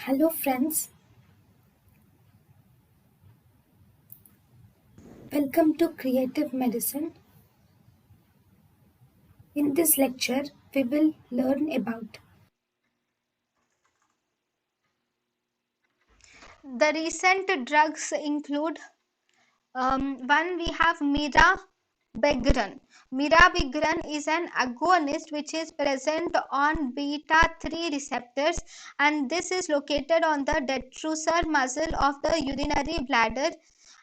Hello, friends. Welcome to Creative Medicine. In this lecture, we will learn about The recent drugs include one we have Mirabegron. Mirabegron is an agonist which is present on beta 3 receptors, and this is located on the detrusor muscle of the urinary bladder.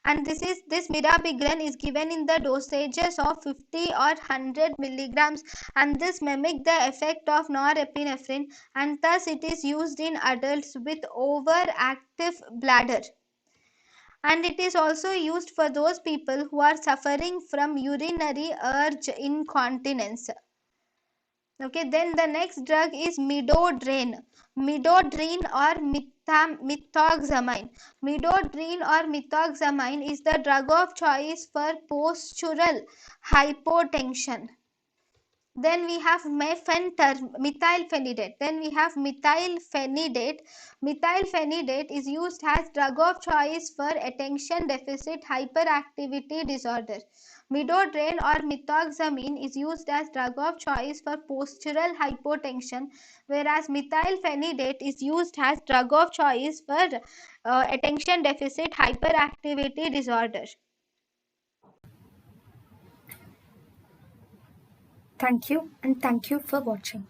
And this mirabegron is given in the dosages of 50 or 100 milligrams, and this mimic the effect of norepinephrine, and thus it is used in adults with overactive bladder, and it is also used for those people who are suffering from urinary urge incontinence. Okay, then the next drug is midodrine. Midodrine or methoxamine. Midodrine or methoxamine is the drug of choice for postural hypotension. Then we have methylphenidate. Methylphenidate is used as drug of choice for attention deficit hyperactivity disorder. Midodrine or methoxamine is used as drug of choice for postural hypotension, whereas methylphenidate is used as drug of choice for attention deficit hyperactivity disorder. thank you and thank you for watching.